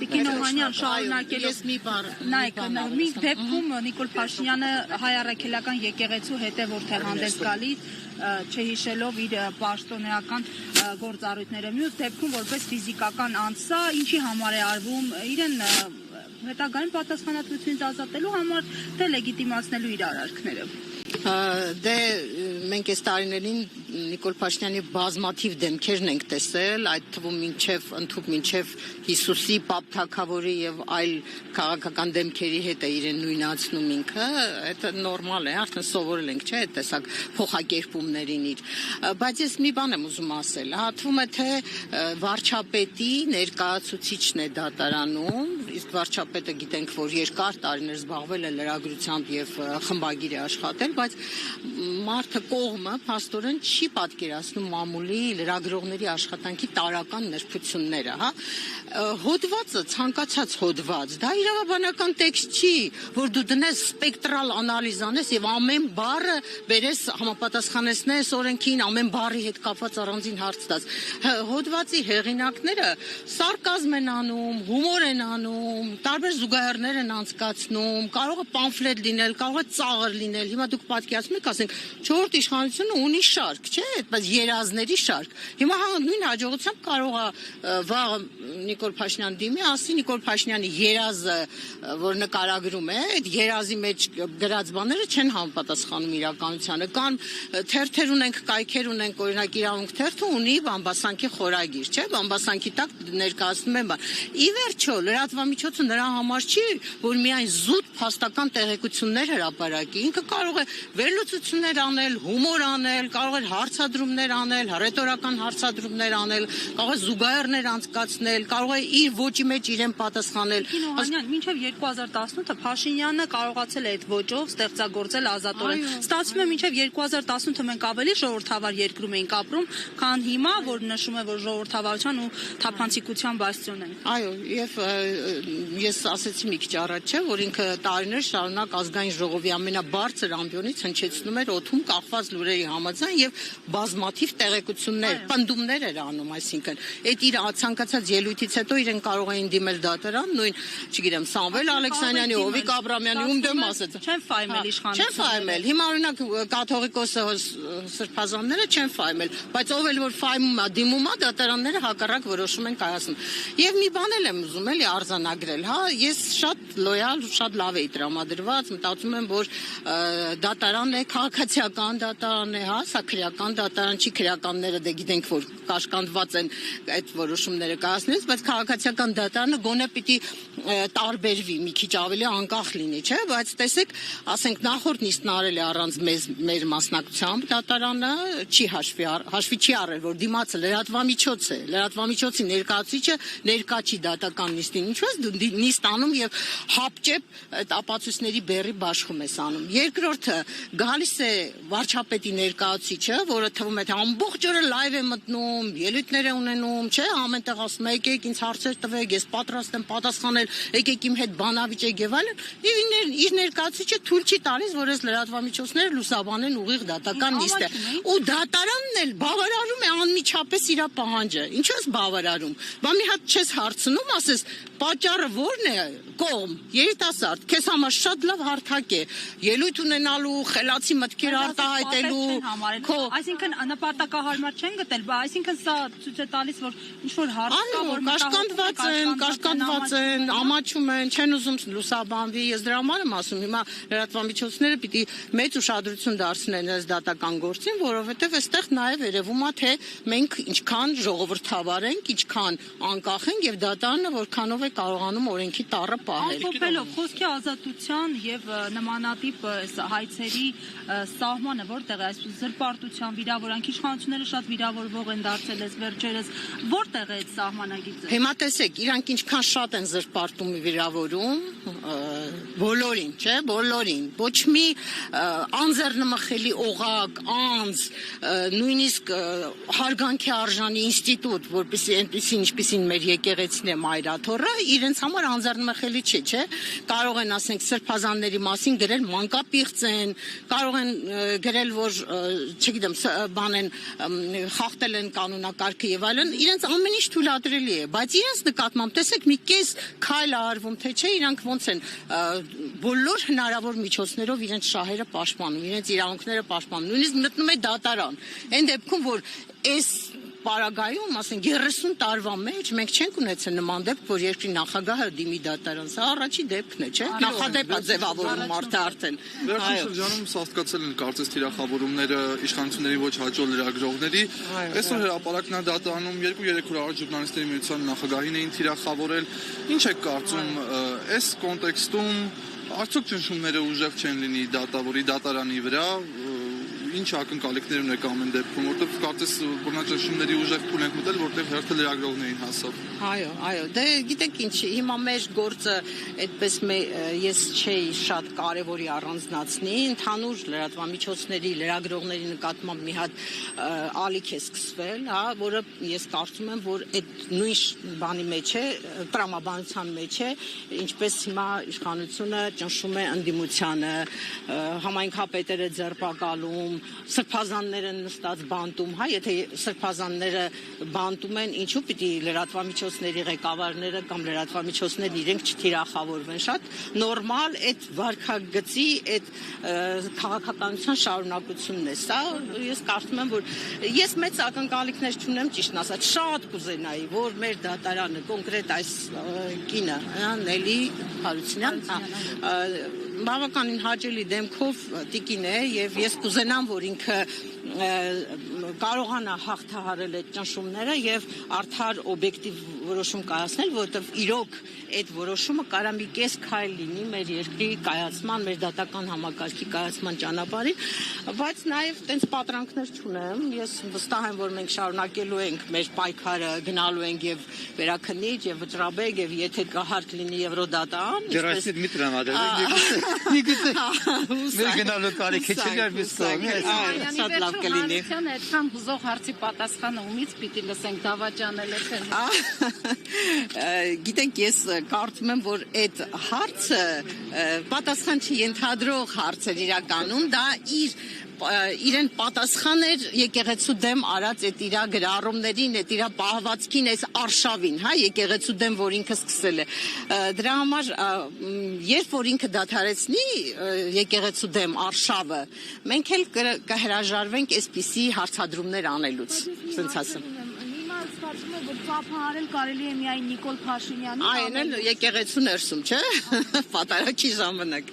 Տիկին Օհանյան շարունակելով նայեք, մի դեպքում Նիկոլ Փաշինյանը հայ առաքելական եկեղեցու հետևորդ է հանդես գալիս, չհիշելով իր պաշտոնեական գործառույթները։ Մյուս դեպքում որպես ֆիզիկական անձ, ինչի համար է արվում, իրեն հետագայում պատասխանատվությունից ազատելու համար, թե լեգիտիմացնելու իր արարքները։ Դե մենք այս տարիներին Նիկոլ Փաշինյանի բազմաթիվ դեմքերն ենք տեսել, այդ թվում մինչև Հիսուսի, Պապ Թագավորի եւ այլ քաղաքական դեմքերի հետ է իրեն նույնացնում ինքը, դա նորմալ է, արդեն սովորել ենք, չէ՞, այդ տեսակ փոխակերպումներին իր։ Բայց ես մի բան եմ ուզում ասել, թվում է թե վարչապետի ներկայացուցիչն է դատարանում, իսկ վարչապետը գիտենք, որ երկար տարիներ զբաղվել է լրագրությամբ եւ խմբագիր է աշխատել, բայց մարդը կողմը փաստորեն չի պատկերացնում մամուլի լրագրողների աշխատանքի տարական նրբությունները, հա։ Հոդվածը, ցանկացած հոդված, դա իրավաբանական տեքստ չի, որ դու դնես սպեկտրալ անալիզ անես եւ ամեն բառը բերես համապատասխանեցնես օրենքին, ամեն բառի հետ կապված առանձին հարց տաս։ Հոդվածի հեղինակները սարկազմ են անում, հումոր են անում, տարբեր զուգահեռներ են անցկացնում, կարող է պամֆլետ լինել, կարող է ծաղր լինել։ Հիմա դուք պատկերացնում եք, ասենք, 4-րդ իշխանությունը ունի շարք, չէ՞, այդպես երազների շարք։ Հիմա նույն հաջողությամբ կարող է վաղ Նիկոլ Փաշինյան դիմի, ասի Նիկոլ Փաշինյանի երազը, որ նկարագրում է, այդ երազի մեջ գրած բաները չեն համապատասխանում իրականությանը։ Կան թերթեր ունենք, կայքեր ունենք, օրինակ իրավունք թերթը ունի բամբասանքի խորագիր, չէ՞, բամբասանքի տակ ներկայացնում են բան։ Ի վերջո, լրատվամիջոցը նրա համար չի, որ միայն զուտ փաստական տեղեկություններ հրապարակի, ինքը կարող է վերլուծություններ անել, հումոր անել, կարող է հարցադրումներ անել, ռետորական հարցադրումներ անել, կարող է զուգահեռներ անցկացնել, կարող է իր ոճի մեջ իրեն պատասխանել։ Մինչև 2018-ը Փաշինյանը կարողացել է այդ ոճով ստեղծագործել ազատորեն։ Ստացվում է մինչև 2018-ը մենք ավելի ժողովրդավար երկրում էինք ապրում, քան հիմա, որ նշում է, որ ժողովրդավարության ու թափանցիկության բաստիոն են։ Այո, եւ ես ասեցի մի քիչ առաջ, չէ, որ ինքը տարիներ շարունակ ազգային ժողովի ամենաբարձր ամբիոնից հնչեցնում էր օդում կախված լուրերի համաձայն եւ բազմաթիվ տեղեկություններ, պնդումներ էր անում, այսինքն այդ իր ցանկացած ելույթից հետո իրեն կարող էին դիմել դատարան, նույն, չգիտեմ, Սամվել Ալեքսանյանի, Հովիկ Աբրամյանի, ում դեմ ասեց։ Չեն ֆայմել իշխանությունը։ Չեն ֆայմել։ Հիմա օրինակ կաթողիկոսը սրբազանները չեն ֆայմել, բայց ով էլ որ ֆայմում է, դիմում է, դատարանները հակառակ որոշում են կայացնում։ Եվ մի բան էլ եմ ուզում էլի արձանագրել, հա, ես շատ լոյալ, շատ լավ էի տրամադրված, մտածում եմ, որ դատարանն է, քաղաքացիական դատարանն է, հա, սա քրեական դատարան չի, քրեականները դե գիտենք, որ կաշկանդված են այդ որոշումները կայացնելուց, բայց քաղաքացիական դատարանը գոնե պիտի տարբերվի, մի քիչ ավելի անկախ լինի, չէ՞, բայց տեսեք, ասենք նախորդ նիստն արել է առանց մեր մասնակցությամբ, դատարանը չի հաշվի չի առել, որ դիմացը լրատվամիջոց է, լրատվամիջոցի ներկայացուցիչը ներկա չի դատական նիստին, ինչու՞ ես դու նիստ անում եւ հապճեպ այդ ապացույցների բեռի բաշխում ես անում։ Երկրորդը գալիս է վարչապետի ներկայացուցիչը, որը թվում է թե ամբողջ օրը լայվ է մտնում, ելույթներ է ունենում, չէ, ամենտեղ ասում է եկեք ինձ հարցեր տվեք, ես պատրաստ եմ պատասխանել, եկեք իմ հետ բանավիճեք եւ այլն։ Իր ներկայացուցիչը թույլ չի տալիս, որ այս լրատվամիջոցները լուսաբանեն ուղիղ դատական նիստը։ Ու դատարանն էլ բավարարում է անմիջապես իր պահանջը։ Ինչու՞ ես բավարարում։ Բա մի հատ չես հարցնում, ասես պատճառը ո՞րն է, կողմ, երիտասարդ, քեզ համար շատ լավ հարթակ է, ելույթ ունենալու, խելացի մտքեր արտահայտելու, այսինքն նպատակահարմար չեն գտել, այսինքն սա ցույց է տալիս, որ ինչ որ հարց կա, որ կաշկանդված են, ամաչում են, չեն ուզում լուսաբանվի, ես դրա համար եմ ասում, հիմա լրատվամիջոցները պիտի մեծ ուշադրություն դարձնեն այս դատական գործին, որովհետև այստեղ նաև երևում է, թե մենք ինչքան ժողովրդավար ենք, ինչքան անկախ ենք եւ դատարանը որքանով է կարողանում օրենքի տառը պահել։ Ամփոփելով խոսքի ազատության եւ նմանատիպ հայցերի սահմանը որտեղ է, այսպես զրպարտության, վիրավորանքի իշխանությունները շատ վիրավորվող են դարձել այս վերջերս, որտեղ է այդ սահմանագիծը։ Հիմա տեսեք, իրանք ինչքան շատ են զրպարտում ու վիրավորում, բոլորին, չէ, բոլորին, ոչ մի անձեռնմխելի օղակ, անձ, նույնիսկ հարգանքի արժանի ինստիտուտ, որպեսզի այնպեսին, ինչպեսին մեր եկեղեցին է Մայրաթոռը, իրենց համար անձեռնմխելի չի, չէ, կարող են ասենք սրբազանների մասին գրել մանկապիղծ են, կարող են գրել, որ չգիտեմ, ասեմ, բան են խախտել են կանոնակարգը եւ այլն, իրենց ամեն ինչ թույլատրելի է, բայց իրենց նկատմամբ տեսեք մի կես քայլ արվում, թե չէ, իրանք ոնց են բոլոր հնարավոր միջոցներով իրենց շահերը պաշտպանում, իրենց իրավունքները պաշտպանում, նույնիսկ մտնում է դատարան։ Այն դեպքում, որ այս Պարագայում, ասենք 30 տարվա մեջ մենք չենք ունեցել նման դեպք, որ երկրի նախագահը դիմի դատարան, սա առաջի դեպքն է, չէ՞։ Նախադեպ է ձևավորում մարդը արդեն։ Վերջին շրջանում սաստկացել են կարծես թիրախավորումները իշխանությունների ոչ հաջող լրագրողների։ Այսօր հրապարակն է դատանում 2-3 օր առաջ ժուրնալիստների միության նախագահին էին թիրախավորել։ Ինչ եք կարծում այս կոնտեքստում արդյոք ճնշումները ուժեղ չեն լինի դատարանի վրա։ Ինչ ակնկալիքներ ունեք ամեն դեպքում, որտեղ կարծես բռնաճնշումների ուժեղ փուլ ենք մտել, որտեղ հերթը լրագրողներին հասավ։ Այո, դե գիտեք ինչ, հիմա մեր գործը այդպես ես չէի շատ կարևորի առանձնացնի, ընդհանուր լրատվամիջոցների, լրագրողների նկատմամբ մի հատ ալիք է սկսվել, հա, որը ես կարծում եմ, որ այդ նույն բանի մեջ է, տրամաբանության մեջ է, ինչպես հիմա իշխանությունը ճնշում է ընդդիմությանը, համայնքապետերը ձերբակալում, սրբազանները նստած բանտում, հա, եթե սրբազանները բանտում են, ինչու պիտի լրատվամիջոցների ղեկավարները կամ լրատվամիջոցներն իրենք չթիրախավորվեն, շատ նորմալ այդ վարքագծի, այդ քաղաքականության շարունակությունն է, սա ես կարծում եմ, որ ես մեծ ակնկալիքներ չունեմ, ճիշտն ասած, շատ կուզենայի, որ մեր դատարանը կոնկրետ այս կինը, Նելի Հարությունյան, բավականին հաճելի դեմքով տիկին է եւ ես կուզենամ, որ ինքը կարողանա հաղթահարել այդ ճնշումները եւ արդար օբյեկտիվ որոշում կայացնել, որովհետեւ իրոք այդ որոշումը կարա մի կես քայլ լինի մեր երկրի կայացման, մեր դատական համակարգի կայացման ճանապարհին, բայց նաեւ տենց պատրանքներ չունեմ։ Ես վստահ եմ, որ մենք շարունակելու ենք մեր պայքարը, գնալու ենք եւ վերաքննիչ եւ վճռաբեկ եւ եթե կհարկ լինի Եվրոդատան, Դերասի Դմիտրի Մադարը Մեր գնալու կարիք չէր շատ լավ կլինի։ Այդքան հուզող հարցի պատասխանը ումից պիտի լսենք դավաճանել է։ Գիտենք, ես կարծում եմ, որ այդ հարցը պատասխան չենթադրող հարց էր իրականում, դա իրեն պատասխան էր եկեղեցու դեմ արած այդ իր գրառումներին, այդ իր պահվածքին, այս արշավին, հա, եկեղեցու դեմ, որ ինքը սկսել է։ Դրա համար երբ որ ինքը դադարեցնի եկեղեցու դեմ արշավը, մենք էլ կհրաժարվենք այսպիսի հարցադրումներ անելուց, ասենց ասեմ։ Կարծում եմ, որ ծափահարել կարելի է միայն Նիկոլ Փաշինյանին։ Այն էլ եկեղեցու ներսում, չէ՞։ Պատարակի ժամանակ։